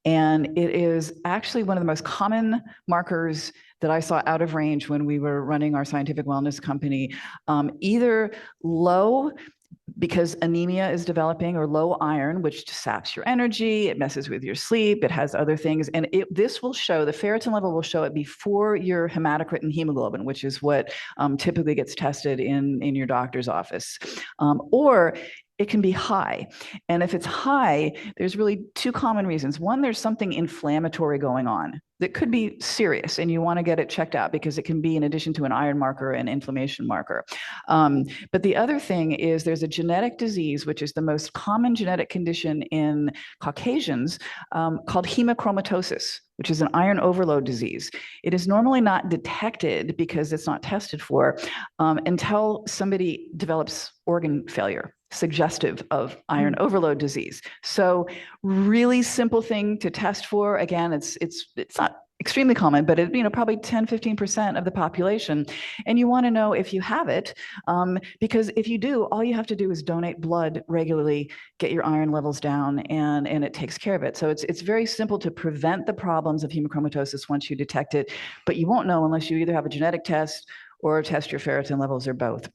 And it is actually one of the most common markers that I saw out of range when we were running our scientific wellness company. Either low because anemia is developing, or low iron, which saps your energy, it messes with your sleep, it has other things. And this will show, the ferritin level will show it before your hematocrit and hemoglobin, which is what typically gets tested in your doctor's office. Or it can be high. And if it's high, there's really two common reasons. One, there's something inflammatory going on that could be serious, and you want to get it checked out because it can be, in addition to an iron marker, an inflammation marker. But the other thing is there's a genetic disease, which is the most common genetic condition in Caucasians, called hemochromatosis, which is an iron overload disease. It is normally not detected because it's not tested for until somebody develops organ failure, suggestive of iron overload disease. So really simple thing to test for. Again, it's not extremely common, but it, probably 10, 15% of the population. And you want to know if you have it, because if you do, all you have to do is donate blood regularly, get your iron levels down, and it takes care of it. So it's very simple to prevent the problems of hemochromatosis once you detect it, but you won't know unless you either have a genetic test or test your ferritin levels, or both.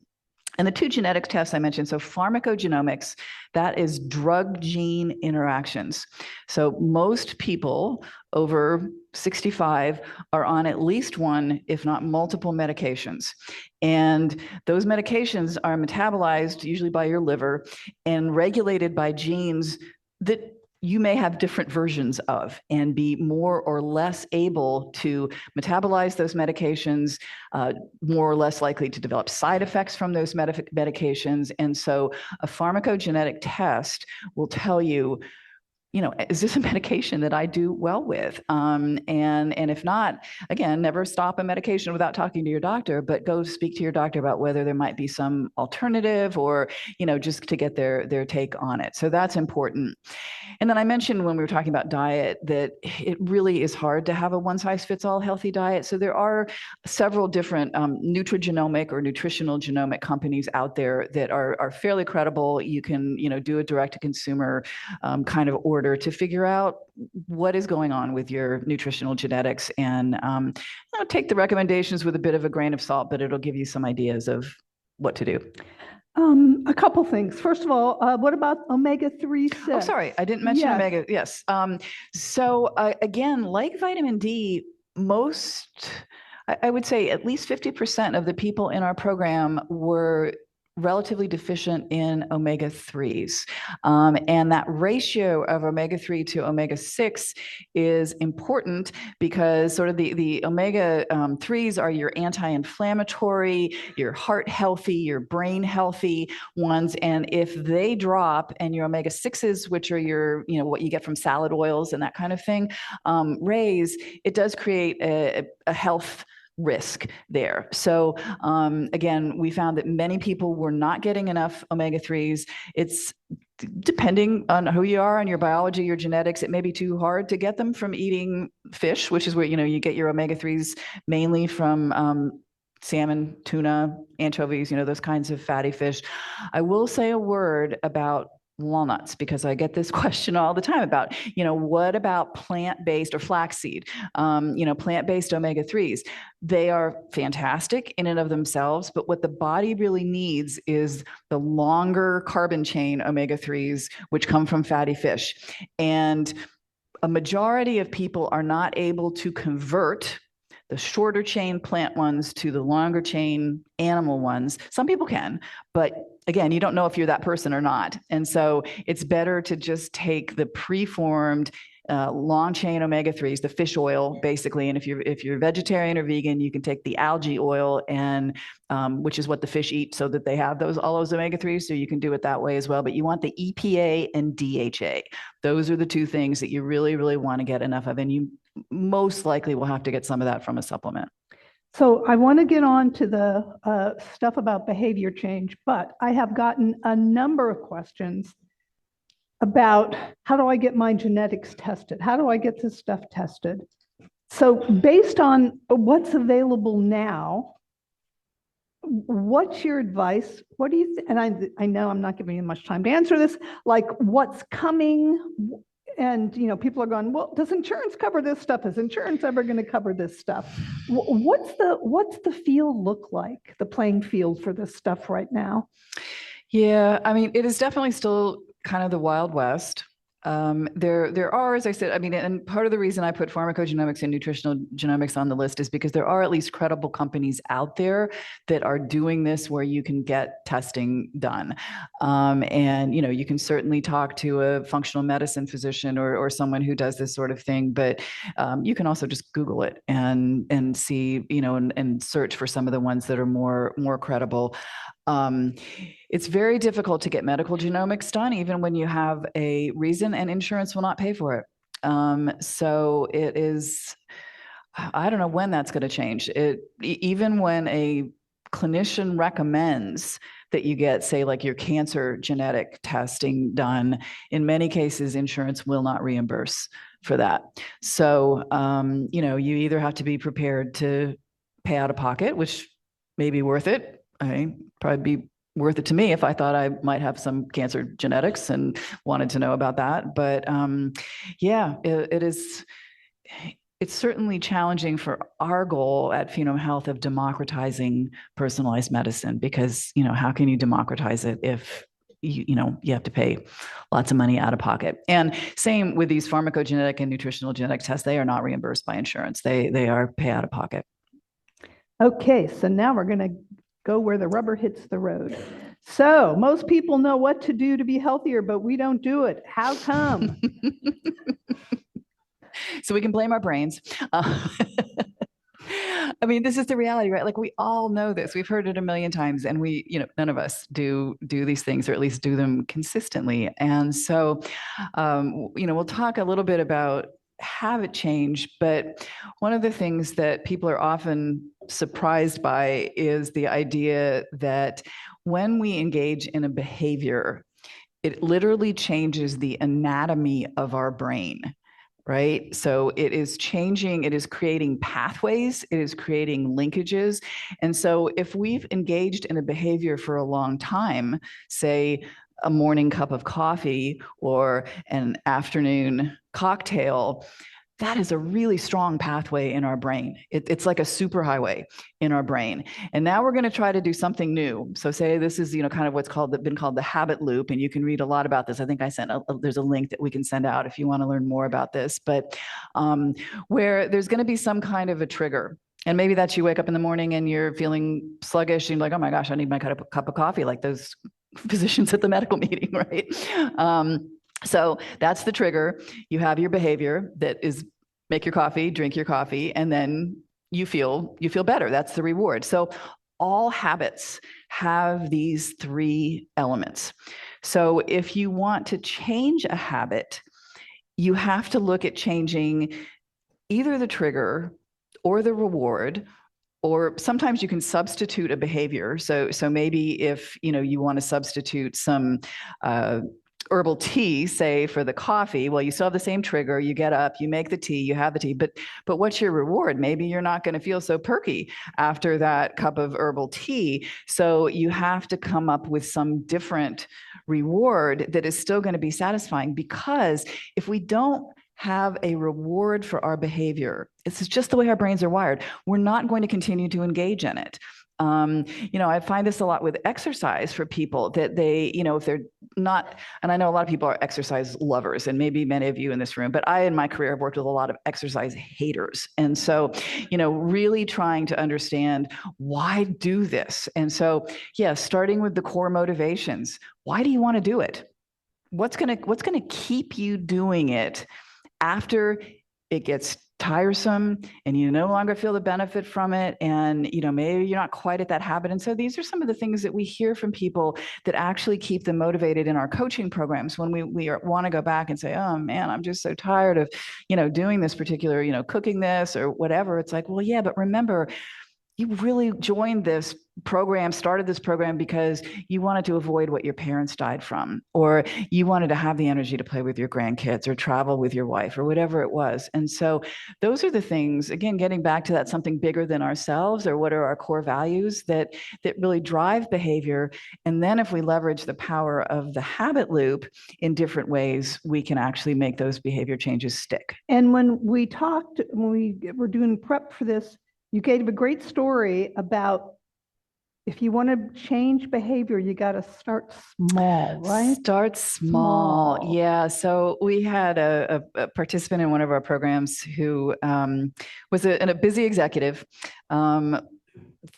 And the two genetic tests I mentioned, so pharmacogenomics, that is drug gene interactions. So most people over 65 are on at least one, if not multiple medications. And those medications are metabolized usually by your liver and regulated by genes that you may have different versions of, and be more or less able to metabolize those medications, more or less likely to develop side effects from those medications. And so a pharmacogenetic test will tell you, is this a medication that I do well with? And if not, again, never stop a medication without talking to your doctor, but go speak to your doctor about whether there might be some alternative, or, just to get their take on it. So that's important. And then I mentioned when we were talking about diet that it really is hard to have a one-size-fits-all healthy diet. So there are several different nutrigenomic or nutritional genomic companies out there that are fairly credible. You can, do a direct-to-consumer kind of order to figure out what is going on with your nutritional genetics, and take the recommendations with a bit of a grain of salt, but it'll give you some ideas of what to do. A couple things. First of all, what about omega-3? Oh, sorry, I didn't mention omega. Yes. So again, like vitamin D, I would say at least 50% of the people in our program were relatively deficient in omega-3s. And that ratio of omega-3 to omega-6 is important because sort of the omega-3s are your anti-inflammatory, your heart healthy, your brain healthy ones. And if they drop and your omega-6s, which are your, what you get from salad oils and that kind of thing, raise, it does create a health risk there. So again, we found that many people were not getting enough omega-3s. It's depending on who you are and your biology, your genetics, it may be too hard to get them from eating fish, which is where, you get your omega-3s mainly from salmon, tuna, anchovies, those kinds of fatty fish. I will say a word about walnuts, because I get this question all the time about, what about plant-based or flaxseed, plant-based omega-3s? They are fantastic in and of themselves, but what the body really needs is the longer carbon chain omega-3s, which come from fatty fish. And a majority of people are not able to convert the shorter chain plant ones to the longer chain animal ones. Some people can, but again, you don't know if you're that person or not. And so it's better to just take the preformed long chain omega-3s, the fish oil, basically. And if you're vegetarian or vegan, you can take the algae oil, and which is what the fish eat, so that they have all those omega-3s. So you can do it that way as well. But you want the EPA and DHA. Those are the two things that you really, really want to get enough of. And you most likely will have to get some of that from a supplement. So I want to get on to the stuff about behavior change, but I have gotten a number of questions about how do I get my genetics tested? How do I get this stuff tested? So based on what's available now, what's your advice? What do you think? And I know I'm not giving you much time to answer this, like what's coming? And people are going, well, does insurance cover this stuff? Is insurance ever going to cover this stuff? What's the field look like, the playing field for this stuff right now? Yeah, I mean, it is definitely still kind of the Wild West. There are, as I said, I mean, and part of the reason I put pharmacogenomics and nutritional genomics on the list is because there are at least credible companies out there that are doing this where you can get testing done. And, you can certainly talk to a functional medicine physician or someone who does this sort of thing, but you can also just Google it and see, and search for some of the ones that are more credible. It's very difficult to get medical genomics done, even when you have a reason, and insurance will not pay for it. So it is, I don't know when that's going to change. Even when a clinician recommends that you get, say, like your cancer genetic testing done, in many cases, insurance will not reimburse for that. So, you either have to be prepared to pay out of pocket, which may be worth it. I mean, probably be worth it to me if I thought I might have some cancer genetics and wanted to know about that. But yeah, it's certainly challenging for our goal at Phenome Health of democratizing personalized medicine, because, how can you democratize it if you have to pay lots of money out of pocket? And same with these pharmacogenetic and nutritional genetic tests, they are not reimbursed by insurance. They are pay out of pocket. Okay, so now we're going to go where the rubber hits the road. So most people know what to do to be healthier, but we don't do it. How come? So we can blame our brains. I mean, this is the reality, right? Like, we all know this. We've heard it a million times, and we, none of us do these things, or at least do them consistently. And so, we'll talk a little bit about habit change, but one of the things that people are often surprised by is the idea that when we engage in a behavior, it literally changes the anatomy of our brain. Right? So it is changing, it is creating pathways, it is creating linkages. And so if we've engaged in a behavior for a long time, say a morning cup of coffee or an afternoon cocktail, that is a really strong pathway in our brain. It's like a superhighway in our brain. And now we're going to try to do something new. So say this is, kind of what's been called the habit loop. And you can read a lot about this. I think I sent there's a link that we can send out if you want to learn more about this. But where there's going to be some kind of a trigger. And maybe that's you wake up in the morning and you're feeling sluggish and you're like, oh my gosh, I need my cup of coffee, like those physicians at the medical meeting, right? So that's the trigger. You have your behavior that is make your coffee, drink your coffee, and then you feel better. That's the reward. So all habits have these three elements. So if you want to change a habit, you have to look at changing either the trigger or the reward, or sometimes you can substitute a behavior. So maybe if you want to substitute some herbal tea, say, for the coffee, well, you still have the same trigger. You get up, you make the tea, you have the tea, but what's your reward? Maybe you're not going to feel so perky after that cup of herbal tea. So you have to come up with some different reward that is still going to be satisfying, because if we don't have a reward for our behavior, it's just the way our brains are wired, we're not going to continue to engage in it. I find this a lot with exercise for people that they, if they're not, and I know a lot of people are exercise lovers, and maybe many of you in this room, but I, in my career, have worked with a lot of exercise haters. And so, really trying to understand, why do this? And so, yeah, starting with the core motivations. Why do you want to do it? What's going to keep you doing it after it gets tiresome and you no longer feel the benefit from it, and maybe you're not quite at that habit? And so these are some of the things that we hear from people that actually keep them motivated in our coaching programs when we want to go back and say, oh man, I'm just so tired of doing this particular cooking this or whatever. It's like, well, yeah, but remember, you really joined this program, started this program because you wanted to avoid what your parents died from, or you wanted to have the energy to play with your grandkids or travel with your wife or whatever it was. And so those are the things, again, getting back to that something bigger than ourselves, or what are our core values that really drive behavior. And then if we leverage the power of the habit loop in different ways, we can actually make those behavior changes stick. And when we were doing prep for this, you gave a great story about if you want to change behavior, you got to start small, right? Start small. Small. Yeah. So we had a participant in one of our programs who was a busy executive,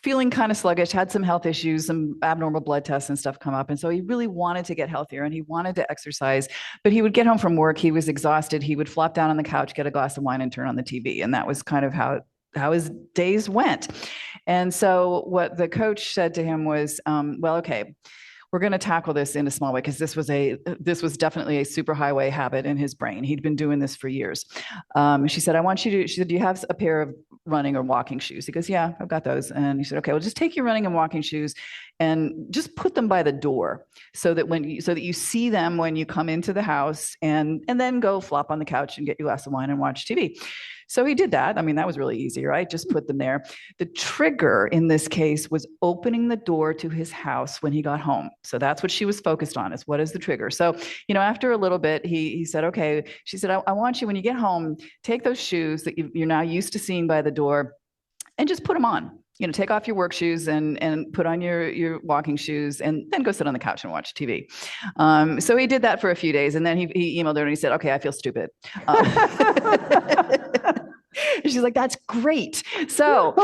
feeling kind of sluggish, had some health issues, some abnormal blood tests and stuff come up. And so he really wanted to get healthier and he wanted to exercise, but he would get home from work. He was exhausted. He would flop down on the couch, get a glass of wine and turn on the TV. And that was kind of how his days went. And so what the coach said to him was, well, okay, we're going to tackle this in a small way because this was definitely a superhighway habit in his brain. He'd been doing this for years. She said, she said, do you have a pair of running or walking shoes? He goes, yeah, I've got those. And he said, okay, well, just take your running and walking shoes and just put them by the door so that you see them when you come into the house and then go flop on the couch and get your glass of wine and watch TV. So he did that. I mean, that was really easy, right? Just put them there. The trigger in this case was opening the door to his house when he got home. So that's what she was focused on, is what is the trigger? So, after a little bit, he said, okay, she said, I want you, when you get home, take those shoes that you're now used to seeing by the door and just put them on. Take off your work shoes and put on your walking shoes and then go sit on the couch and watch TV. So he did that for a few days. And then he emailed her and he said, okay, I feel stupid. She's like, that's great. So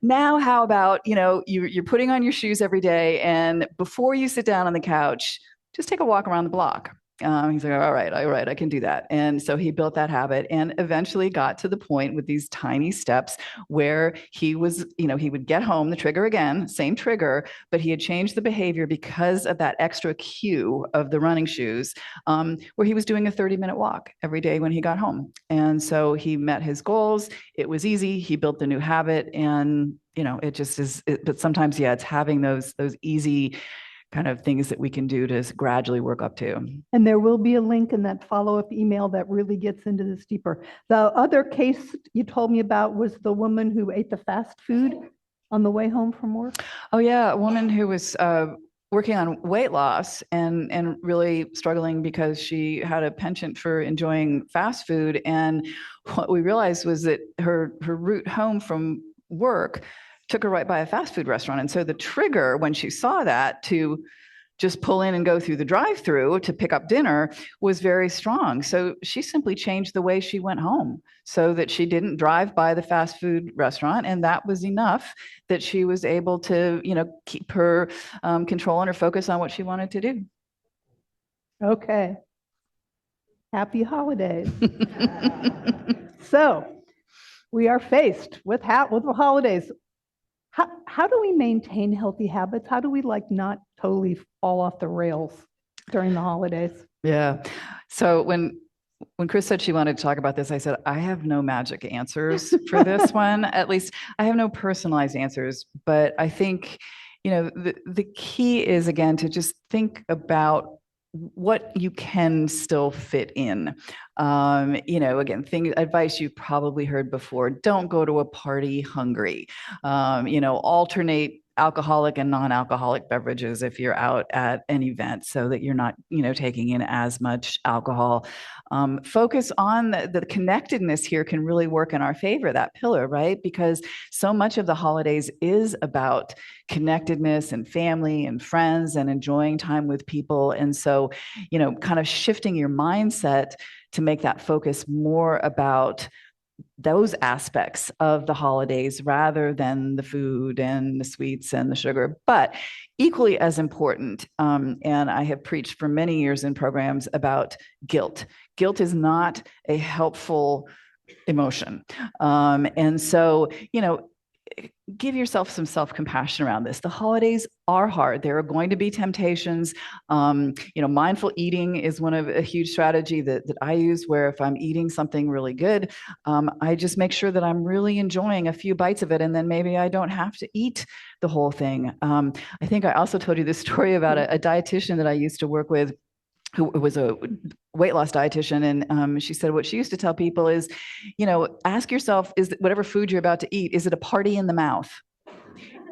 now how about, you're putting on your shoes every day. And before you sit down on the couch, just take a walk around the block. He's like, all right, I can do that. And so he built that habit and eventually got to the point with these tiny steps where he was, he would get home, the trigger again, same trigger, but he had changed the behavior because of that extra cue of the running shoes, where he was doing a 30-minute walk every day when he got home. And so he met his goals. It was easy. He built the new habit and, it just is, but sometimes, it's having those easy kind of things that we can do to gradually work up to. And there will be a link in that follow-up email that really gets into this deeper. The other case you told me about was the woman who ate the fast food on the way home from work. Oh yeah, a woman who was working on weight loss and really struggling because she had a penchant for enjoying fast food. And what we realized was that her route home from work took her right by a fast food restaurant. And so the trigger when she saw that to just pull in and go through the drive-through to pick up dinner was very strong. So she simply changed the way she went home so that she didn't drive by the fast food restaurant. And that was enough that she was able to, keep her control and her focus on what she wanted to do. Okay. Happy holidays. So we are faced with the holidays. How do we maintain healthy habits? How do we not totally fall off the rails during the holidays? Yeah. So when Chris said she wanted to talk about this, I said, I have no magic answers for this one. At least I have no personalized answers, but I think, the key is, again, to just think about what you can still fit in. Again, advice you've probably heard before: don't go to a party hungry. Alternate alcoholic and non-alcoholic beverages if you're out at an event so that you're not, taking in as much alcohol. Focus on the connectedness here can really work in our favor, that pillar, right? Because so much of the holidays is about connectedness and family and friends and enjoying time with people. And so, kind of shifting your mindset to make that focus more about those aspects of the holidays rather than the food and the sweets and the sugar. But equally as important, and I have preached for many years in programs about guilt. Guilt is not a helpful emotion. And so, give yourself some self-compassion around this. The holidays are hard. There are going to be temptations. Mindful eating is one of a huge strategy that I use, where if I'm eating something really good, I just make sure that I'm really enjoying a few bites of it, and then maybe I don't have to eat the whole thing. I think I also told you this story about a dietitian that I used to work with, who was a weight loss dietitian. And she said what she used to tell people is, ask yourself, is whatever food you're about to eat, is it a party in the mouth?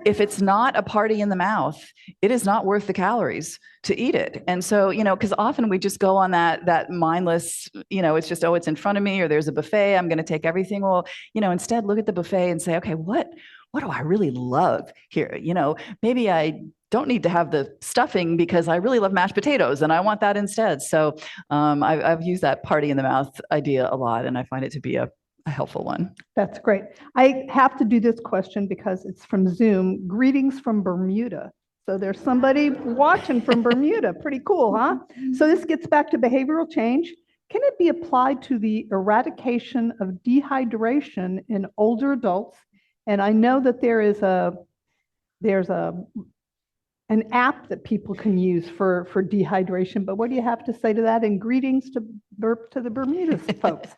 If it's not a party in the mouth, it is not worth the calories to eat it. And so, because often we just go on that mindless, it's just, it's in front of me, or there's a buffet, I'm going to take everything. Well, instead look at the buffet and say, okay, what what do I really love here? Maybe I don't need to have the stuffing because I really love mashed potatoes and I want that instead. So I've used that party in the mouth idea a lot, and I find it to be a helpful one. That's great. I have to do this question because it's from Zoom. Greetings from Bermuda. So there's somebody watching from Bermuda. Pretty cool, huh? So this gets back to behavioral change. Can it be applied to the eradication of dehydration in older adults? And I know that there's an app that people can use for dehydration, but what do you have to say to that? And greetings to the Bermuda folks.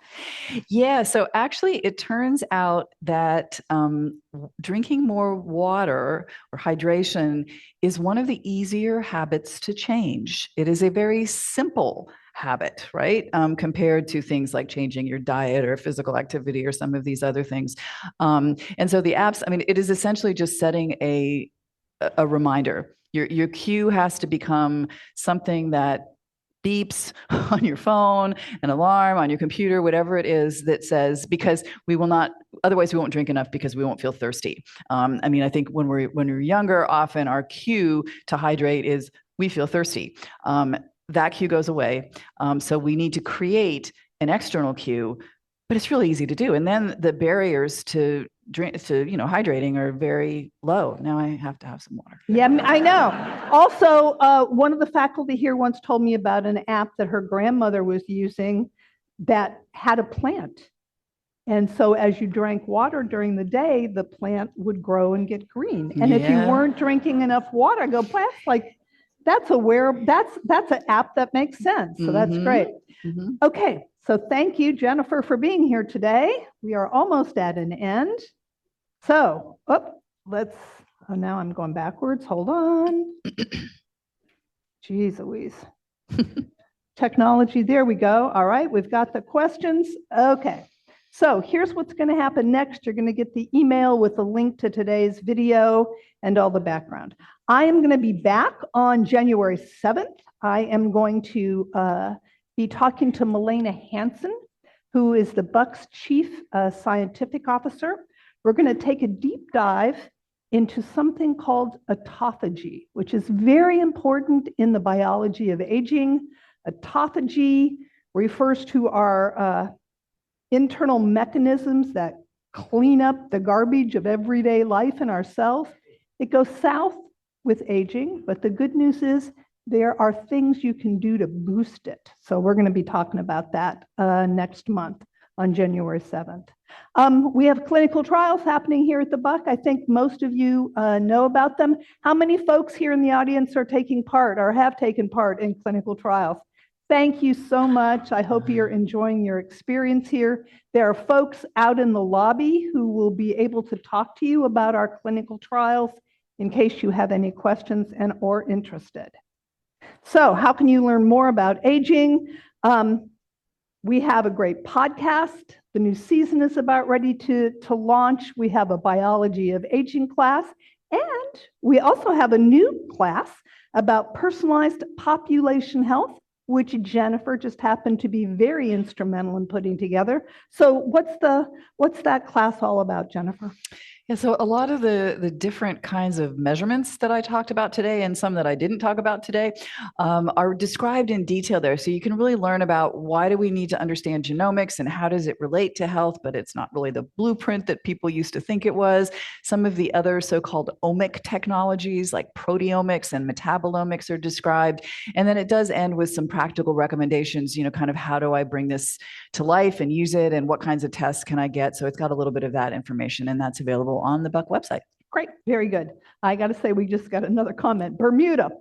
Yeah, so actually it turns out that drinking more water or hydration is one of the easier habits to change. It is a very simple habit, right? Compared to things like changing your diet or physical activity or some of these other things. And so the apps, it is essentially just setting a reminder. Your cue has to become something that beeps on your phone, an alarm on your computer, whatever it is that says, because otherwise we won't drink enough because we won't feel thirsty. I think when we're younger, often our cue to hydrate is we feel thirsty. That cue goes away. So we need to create an external cue, but it's really easy to do. And then the barriers to hydrating are very low. Now I have to have some water. Yeah, I know. Also, one of the faculty here once told me about an app that her grandmother was using that had a plant. And so as you drank water during the day, the plant would grow and get green. And if you weren't drinking enough water, that's an app that makes sense. So that's great. Mm-hmm. Okay, so thank you, Jennifer, for being here today. We are almost at an end. So, now I'm going backwards. Hold on. Jeez Louise. Technology, there we go. All right, we've got the questions. Okay, so here's what's going to happen next. You're going to get the email with the link to today's video and all the background. I am going to be back on January 7th. I am going to be talking to Milena Hansen, who is the Buck's Chief Scientific Officer. We're going to take a deep dive into something called autophagy, which is very important in the biology of aging. Autophagy refers to our internal mechanisms that clean up the garbage of everyday life in our cells. It goes south with aging, but the good news is there are things you can do to boost it. So we're going to be talking about that next month on January 7th. We have clinical trials happening here at the Buck. I think most of you know about them. How many folks here in the audience are taking part or have taken part in clinical trials? Thank you so much. I hope you're enjoying your experience here. There are folks out in the lobby who will be able to talk to you about our clinical trials in case you have any questions or interested. So how can you learn more about aging? We have a great podcast. The new season is about ready to launch. We have a biology of aging class, and we also have a new class about personalized population health, which Jennifer just happened to be very instrumental in putting together. So what's that class all about, Jennifer? Yeah, so a lot of the different kinds of measurements that I talked about today and some that I didn't talk about today are described in detail there. So you can really learn about why do we need to understand genomics and how does it relate to health, but it's not really the blueprint that people used to think it was. Some of the other so-called omic technologies like proteomics and metabolomics are described. And then it does end with some practical recommendations, kind of how do I bring this to life and use it and what kinds of tests can I get? So it's got a little bit of that information, and that's available on the Buck website. Great, very good. I got to say, we just got another comment. Bermuda,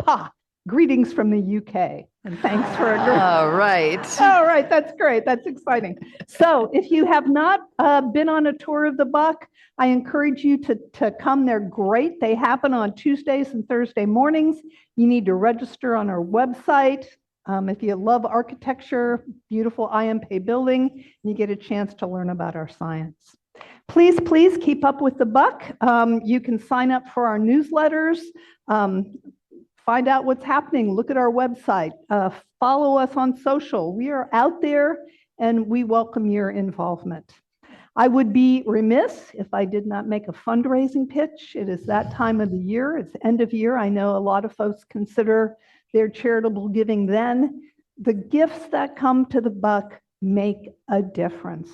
greetings from the UK. And thanks for agreeing. All right. All right, that's great. That's exciting. So if you have not been on a tour of the Buck, I encourage you to come. They're great. They happen on Tuesdays and Thursday mornings. You need to register on our website. If you love architecture, beautiful IMP building, you get a chance to learn about our science. Please keep up with the Buck. You can sign up for our newsletters, find out what's happening, look at our website, follow us on social. We are out there and we welcome your involvement. I would be remiss if I did not make a fundraising pitch. It is that time of the year. It's end of year. I know a lot of folks consider their charitable giving then. The gifts that come to the Buck make a difference.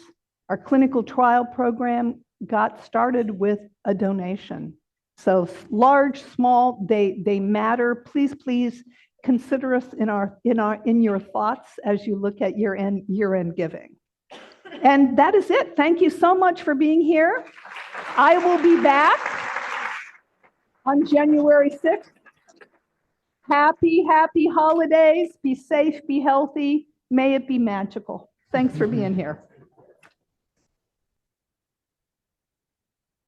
Our clinical trial program got started with a donation. So large, small, they matter. Please consider us in your thoughts as you look at year-end giving. And that is it. Thank you so much for being here. I will be back on January 6th. Happy holidays. Be safe, be healthy. May it be magical. Thanks for being here.